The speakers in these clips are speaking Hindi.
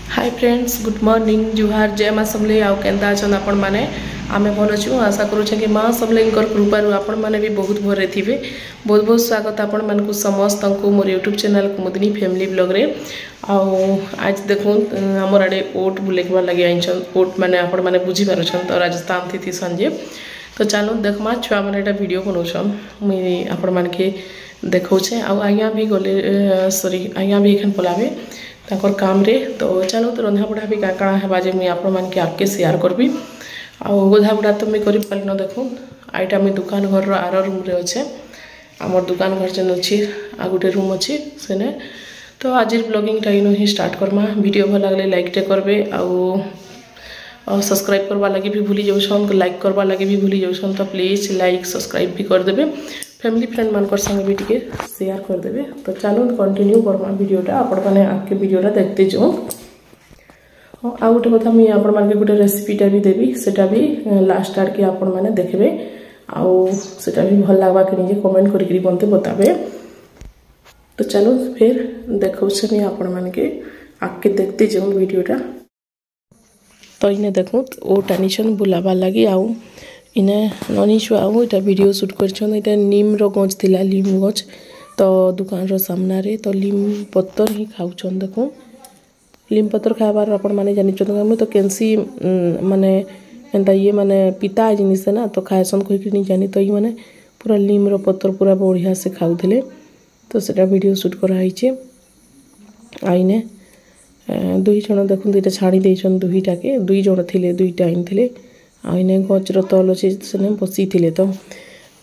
हाय फ्रेंड्स, गुड मॉर्निंग, जुहार, जय माँ समले। आउ केंदा अछन आपण माने? आमे भल अछु। आशा करूछे कि माँ समलेंकर कृपारु आपण माने भी बहुत भरे थिबे। बहुत बहुत स्वागत आपण मानकु समस्त को मोर यूट्यूब चैनल कुमुदिनी फैमिली ब्लॉग रे। आउ आज देखून हमर आडे ओट बुलेकवा लगे आइछन। ओट माने आपण माने बुझी पारुछन तो राजस्थान थी संजे। तो चलो देखमा छुआ माने एटा वीडियो बनौछन। मुई आपण मानके देखौछे। आउ आइया भी गले सॉरी आइया भी एखन पलाबे ताकर काम रे। तो चलो तो रंधा बुढ़ा भी काଣା हेबा जे मुई आपण मान के आके शेयर करबी। आउ गोधा बुढ़ा तो मुई करि पाली न। देखो आइटा मुई दुकान घर रो आरो रूम रे अच्छे। हमर दुकान घर जन अछि आ गुटे रूम अछि सेने। तो आज ब्लॉगिंग टा इनो ही स्टार्ट करमा। वीडियो भल लागले लाइक टे करबे। आउ सब्सक्राइब करवा लगे भी भूली जाउछन, लाइक करवा लगे भी भूली जाउछन। तो प्लीज लाइक सब्सक्राइब भी कर देबे। फैमिली फ्रेंड मानकर संगे भी टिके शेयर कर देबे। तो चलो कंटिन्यू करमा वीडियोटा। आपण माने आके वीडियोटा देखते जाओ। आ गोटे कथा मुई आपण मानके गोटे रेसिपीटा भी देबी, सेटा भी लास्ट आड़ के आपण माने देखबे। आउ सेटा भी भल लागबा कि निजे कमेंट करिकरी बनते बताबे। तो चलो फिर देखौ से मुई आपण मानके आके देखते जाओ वीडियोटा। तो इने देखो ओ टानिशन बुलाबा लगी। आउ इने ननी छुआ आउ इटा वीडियो शूट करछन। इटा नीम रो गछ थिला, लीम गछ। तो दुकान रो सामना रे तो लीम पत्तर ही खाउछन। देखो लीम पत्तर खाबार आपण माने जानि छन। हम तो कैंसी माने एंता ये माने पिता जिनिस ना तो खायसन कोई कि नहीं जानी। तो ये माने पूरा लीम रो पत्तर पूरा बढ़िया से खाउथिले। तो सेटा वीडियो शूट करा हिचे। आइने दुई जण देखुन दुईटा छाड़ी देछन। दुईटा के दुई जण थिले, दुईटा आइन थिले। आइने गचर तल अछि सेने बसी थिले। तो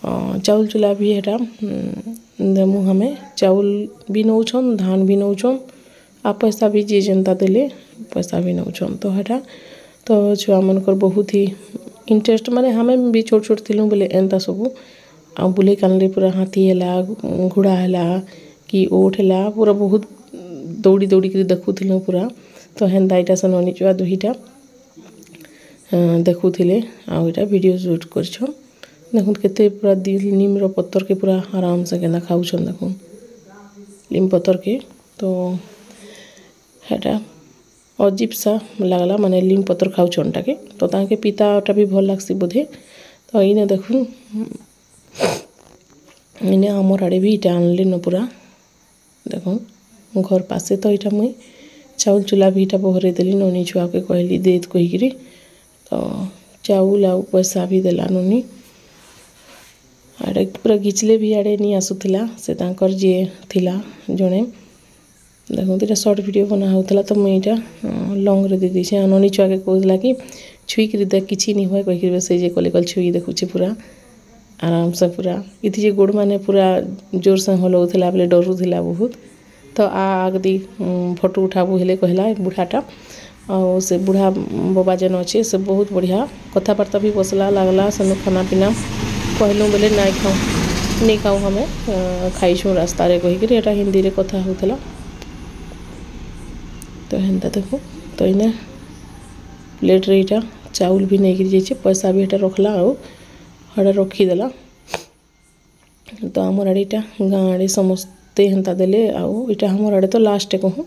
चाउल चुला भी हेटा देमु हमें। चाउल भी नौछन, धान भी नौछन। आ पैसा भी जे जनता देले पैसा भी नौछन। तो हेटा तो छुआ मनकर बहुत ही इंटरेस्ट माने हमें भी छोट छोट थिलु बोले एंता सबु। आ बुले कानले पूरा हाथी हैला, घोड़ा हैला कि ओठ हैला, पूरा बहुत दौड़ी दौड़ी कर देखुथिलु पूरा। तो हेंदा इटा से ननी छुआ दुईटा देखुथिले। आ इटा वीडियो शूट करछन। देखुन केते पूरा नीम रो पत्तर के पूरा आराम से केना खाउछन। देखुन नीम पत्तर के तो हेटा अजीब सा लागला माने लीम पत्तर खाउछन टाके। तो ताके पिताटा भी भल लागसी बोधे। तो इने देखुन इने हमर आड़े भी इटा आनले न पूरा। देखुन घर पासे तो इटा मुई चाउल चुला भी इटा बहरे देली। ननी छुआ के कहली देत कहिकरी। तो चाउल आउ पैसा भी देला ननी। आड़े पूरा घिचले भी आड़े नहीं आसुथिला से तांकर जे थिला जणे। देखो इटा शॉर्ट वीडियो बना होतला। तो मुई इटा लॉन्ग रे दे दिछे। ननी छुआ के कहला कि छुई करी देख किछि नहीं होय कहिकरी से जे कले कल छुई देखुछि पूरा आराम से पूरा। इति जे गोड़ माने पूरा जोर से हलौथिला बोले डरुथिला बहुत। तो आगदी फोटो उठाबू हेले कहला बुढ़ाटा। और से बुढ़ा बाबा जन अच्छे से बहुत बढ़िया कथबार्ता भी बसला लागला। सेनु खाना पीना कहलु बोले नहीं खाऊ हमें खाइछुँ रास्ता रे कहिकरी। एटा हिंदी रे कथा होतला। तो हेंता देखो तो इने प्लेट रे इटा चाउल भी नहीं गिर जाइए, पैसा भी एटा रखला और हड़े रखीदेला। तो आमर आड़े इटा गाँ आड़े समस्ते हेंता देले। आउ इटा हमर आड़े तो लास्ट कहूँ।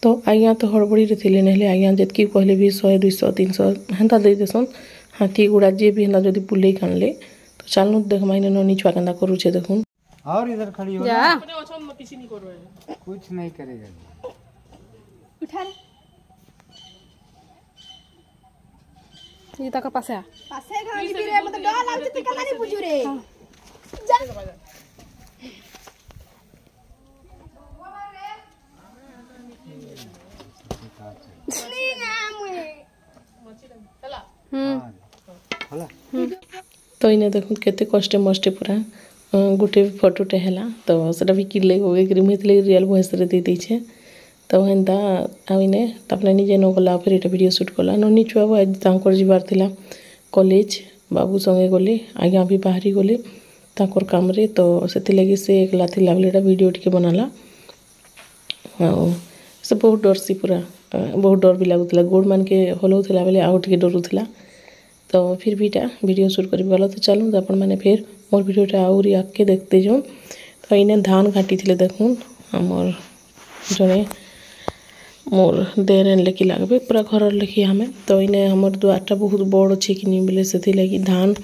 तो आज्ञा तो हड़बड़ी रे थिले नहले आज्ञा जेतकी कहले भी 100 200 300 हेंता दे देसन। हाथी गुड़ा जे भी हेंता जदि पुले कानले। तो चलनु देखमा इने ननी छुआ केंदा करूछे देखुन। और इधर खड़ी हो जा अपने ओछन में किसी नहीं कर रहे। कुछ नहीं करेगा। उठा रे ये तक पासे पासे घाली भी रे मत डर लागत त केना नहीं बुझू रे जा नहीं ना मुए होला तो इने देखुन केते कष्टे मष्टे पूरा गुटे फोटोटे हैला। तो सेटा भी किले होगे कि मुई रियल वॉइस रे दे दैछे। तो हेंता आ इने तापने निजे न गला फिर एटा वीडियो शूट कला। ननी छुआ आज तांकर जिबार थिला कॉलेज। बाबू संगे गले, आज्ञा भी बाहरी गले तांकर काम रे। तो सेति लगी से एकला थिला बोले एटा वीडियो टिके बनाला। आउ से बहुत डर सी पूरा बहुत डर भी लागुथिला। गोड़ मान के हलौथिला बोले आउ टिके डरुथिला। तो फिर भी इटा वीडियो शूट करी गला। तो चलू तो आपण माने फिर मोर वीडियोटा आउरी आके देखते जाओ। तो इने धान घाटी थिले देखुन हमर जने मोर देर लेखि लागबे पूरा घर लेखि हमें तो इने हमर दुआरटा बहुत बड़ अच्छे कि बोले से लगी धान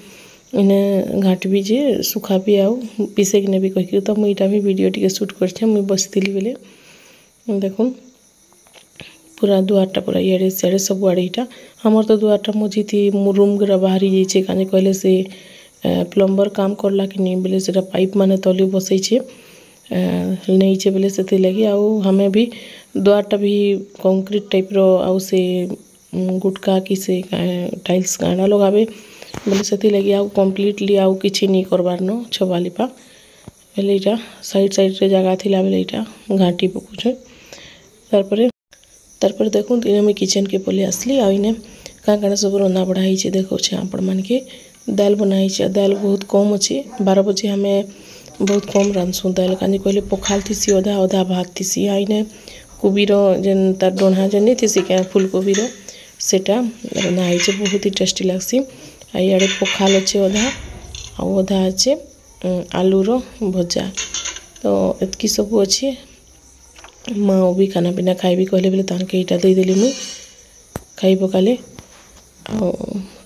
इने घाटबी जे सुखा भी आउ पिसे कि भी कह तो मुझे भी वीडियो टी शूट कर मुझे बसती बेले देखुन पूरा दुआरटा पूरा इे सियाड़े सब आड़े यहाँ हमर तो दुआरटा मझी थी रूम गुरा बाहरी जाइए कहीं कहले से प्लम्बर काम करला कि नहीं बोले से पाइप माने तली बसई नहीं छे बोले से लगी आउ हमें भी दुआरटा भी कंक्रीट टाइप रो आउ से गुटका कि से टाइल्स गाना लगावे बोले से लगी आउ कम्प्लीटली आउ किछि नहीं करबार न छबालिपा बोले यहाँ साइड साइड रे जगह थिला बोले यहाँ घाटी पकुछे तारपर देखुन इने मैं किचन के पले आसली आ इने काण सब रंधा बढ़ा ही देखो आपण मान के दाल बनाई दाल बहुत कम अच्छे 12 बजे हमें बहुत कम रांधसु दाल कहीं कहले पखाल थीसी अधा अधा भात थीसी आईने कोबीर जेन तार डोढ़ा जेन नहीं थी क्या फुलकोबीर सेटा रंधा है बहुत ही टेस्टी लगसी आड़े पखाल अच्छे अधा आधा अच्छे आलूर भजा तो एतकी सब अच्छे माँ भी खाना पीना खाइबी कहले बोले ताके यहाँ देदेली मुई खाई पकाले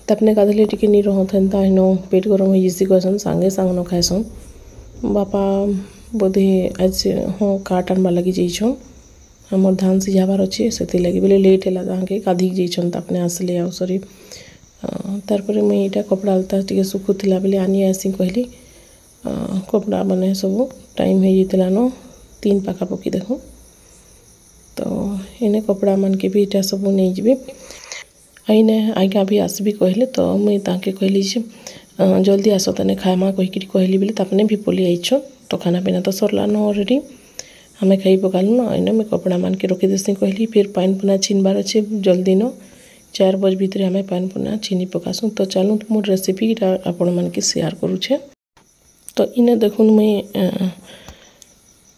तपने गाधले टिके नहीं रहता इन पेट गरम हो जैसी कहसन सांगे सांग न खाएसन बापा बोधे आज हाँ काट आनवा लगी जाइछन हमर धान सिझाबार अच्छे से लगी बोले लेट है ताके गाधिक जाइछन तपने आसले आउ सरी तारपर मुई यहाँ कपड़ा लता टिके सुखुला बोले आनी आसी कहली कपड़ा बने सब टाइम हो जाता न 3 पाखापाखि देखो तो इने कपड़ा मन के भी इटा सब नहीं जी आईने आज्ञा भी आसबी कहले तो मुई ताके कहली जल्दी आस तने खामा कहीकि कहली बोले तपने भी पलि आइछ तो खाना पीना तो सरला न ऑलरेडी हमें खाई पकालु न आईने मैं कपड़ा मान के रखी देसी कहली फिर पान पुना छीनबार अच्छे जल्दी न 4 बज भितर हमें पान पुना छीनी पकासु तो चलू मोर रेसिपी आपण मान के शेयर करूछे तो इने देखुन मुई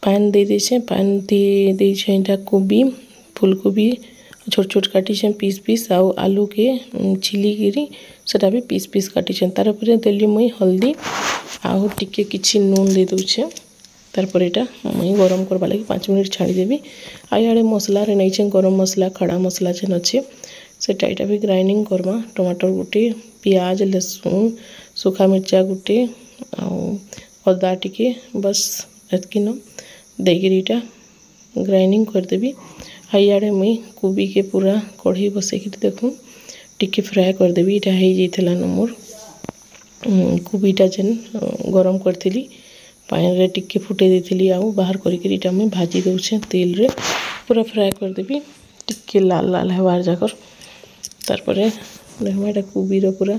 पान दे दीछे पान दे यहाँ कोबी फुलकोबी छोट छोट काटी पीस पीस आउ आलू के छिलिकी सेटा भी पीस पीस काटी तार पर देली मुई हल्दी आउ टिके किछि नून दे दूचे तारपर यहाँ मुई गरम करवा लगी 5 मिनट छाड़ीदेवी आड़े मसला नहीं गरम मसला खड़ा मसला जेन अच्छे सेटा यहाँ भी ग्राइंडिंग करवा टमाटर गोटे पियाज लहसुन सुखा मिर्चा गोटे आदा टिके बस एतकी न देगिरीटा ग्राइंडिंग करदेवी आड़े मुई कोबी के पूरा कढ़ई बसैक देखूँ टिके फ्राए करदेवी यहाँ हो न मोर कोबीटा जेन गरम करी पानी रे टिके फुटे देती आउ बाहर करा मुई भाजी दूचे तेल रे पूरा फ्राए करदेवी टिके लाल लाल हबार जाकर तारपर देखो यहाँ कोबीर पूरा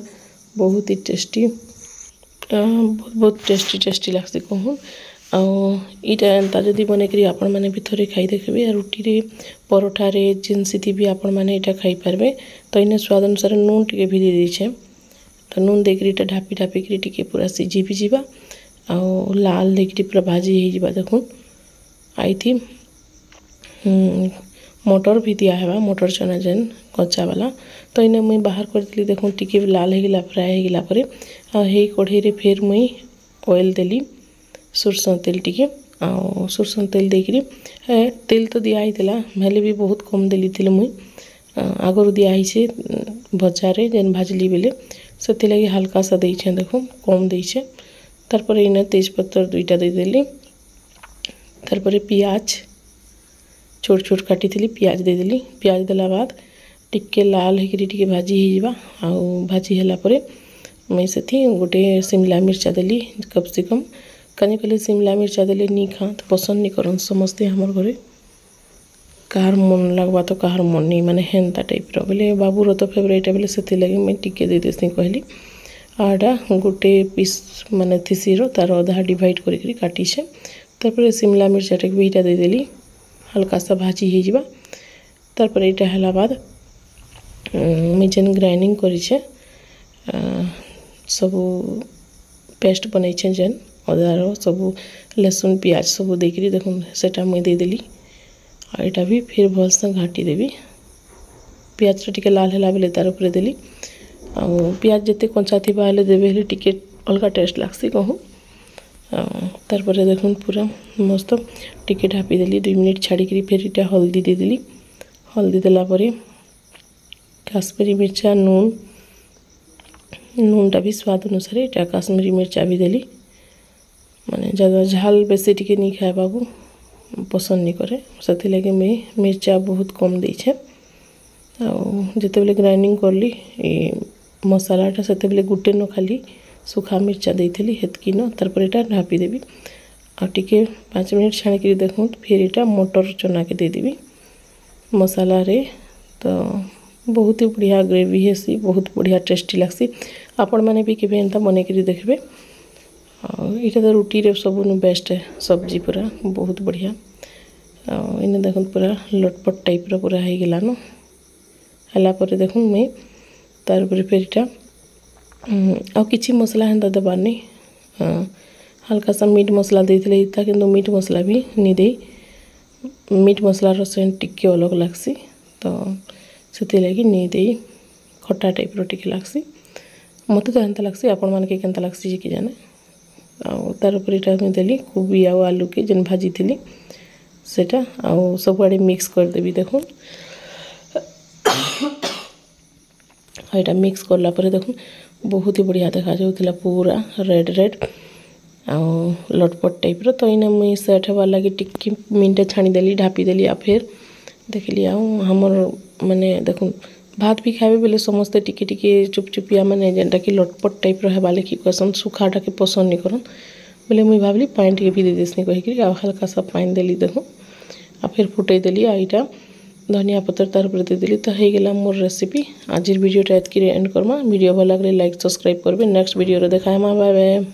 बहुत ही टेस्टी बहुत टेस्टी लगसी कहूँ आईटा एंता जदि बनैकरी आपण मैंने भी थोड़े खाई देखबे रुटी रे परोठा रे जिनसी भी आपण मैंने यहाँ खाई पारबे तो इन्हें स्वाद अनुसार नून टिके भी दे दीछे तो नून देकरी ढापी ढापिकी टिके पूरा सिझी भी जीवा आउ लाल देकरी पूरा भाजी हो देखुन आई थी मटर भी दिया है मटर चना जेन कच्चा वाला तो इन्हें मुई बाहर कर देखुन टिके लाल होगा फ्राए होगा पर कढ़ई रे फिर मुई ऑयल देली सोरसों तेल टिके सोरसों तेल देकरी तेल तो दिखाई हेले भी बहुत कम देली थी मुई आगरू दिखाई भजारे जेन भाजली बेले से लगी हल्का सा देछे देखो कम देछे तारपर इने तेजपत्तर 2टा देदेली तारपर पियाज छोट छोट काटी थी पियाज देदेली पियाज देला बाद टिके लाल होकर टिके भाजी हो भाजी होला परे मैं से गोटे शिमला मिर्चा देली कम से कम कहीं कहले शिमला मिर्चा देले नहीं खा तो पसंद नहीं करन समस्ते हमार घरे कार मन लगवा तो कार मन नहीं माने हेन्ता टाइप रो बोले बाबूर तो फेवरेट बोले से लगे मैं टिके दे देसी कहली आटा गोटे पीस माने थिसीर तार अधा डिवाइड करी काटीछे तारपर शिमला मिर्चाटा भी यहाँ देदेली हल्का सा भाजी हो जावा तारपर यहाँ है बाद मुझे जेन ग्राइंडिंग करीछे सब पेस्ट बनई जेन अदार सब लहसुन पियाज सब देकरी देखुन सेटा मुई देदेली और यहाँ भी फिर भलसे घाटी देवी पियाज टिके लाल है बेले तार उपरे देली पियाज जिते कंचा थी बेले देवे टिके अलग टेस्ट लगसी कहूँ तारपर देखुन पूरा मस्त टिके ढापी देली 2 मिनट छाड़ी फिर यहाँ हल्दी देदेली हल्दी देला परे काश्मीरी मिर्चा नूनटा भी स्वाद अनुसार ये काश्मीरी मिर्चा भी देली माने ज़्यादा झाल बेसी टिके नहीं खाए बाबू पसंद नहीं करे से लगे मैं मिर्चा बहुत कम देछे जिते बेले ग्राइंडिंग करली मसालाटा से गुटे न खाली सुखा मिर्चा देती हेतकी न तार यहाँ ढापी देवी आटे 5 मिनट छाणिक देखूँ फिर यहाँ मटर चना के देदेवी मसाला रे तो बहुत ही बढ़िया ग्रेवी हेसी बहुत बढ़िया टेस्टी लगसी आपण मैंने भी केबे एंता बनैक देखबे यहाँ तो रुटी रे सब बेस्ट है सब्जी पूरा बहुत बढ़िया इन्हें देखो पूरा लटपट टाइप रो पूरा हो गला न हला पर देखूँ मैं तार पर फिर यहाँ किसी मसला हेन्ता देबार नहीं हल्का सा मीट मसला देते कि मीट मसला भी नहीं दे मीट मसलार सेंट टिके अलग लगसी तो से लगी नहीं दे खट्टा टाइप रो टिके लगसी मत तो एंता लगसी आपण मान के केंता लगसी कि जाने तार ऊपर यहाँ देली कोबी आउ आलू के जेन भाजी थी सेटा आउ सब आड़े मिक्स कर देवी देखो यहाँ मिक्स करला पर देखो बहुत ही बढ़िया देखा जाऊला पूरा रेड रेड आउ लटपट टाइप रो तो इना मुई सेट हबार लगी टिक्की मिनटे छाणीदेली ढापीदेली आ फिर देखली हमर माने देखो भात भी खाए बेले समस्ते टिके टिके चुपचुपिया माने जेनटा कि लटपट टाइप रो हेबा लेखि कहसन सुखाटा के पसंद नहीं करन बोले मुई भावली पानी टिके भी दे देसनी कहिकरी आ हल्का सा पानी देली देखो आ फिर फुटै देली आ इटा धनिया पत्र तार ऊपर दे देली तो हो गला मोर रेसिपी आज वीडियोटा एतकी एंड करमा वीडियो भल लगे लाइक सब्सक्राइब करबे नेक्स्ट वीडियो रे देखा बाय बाय।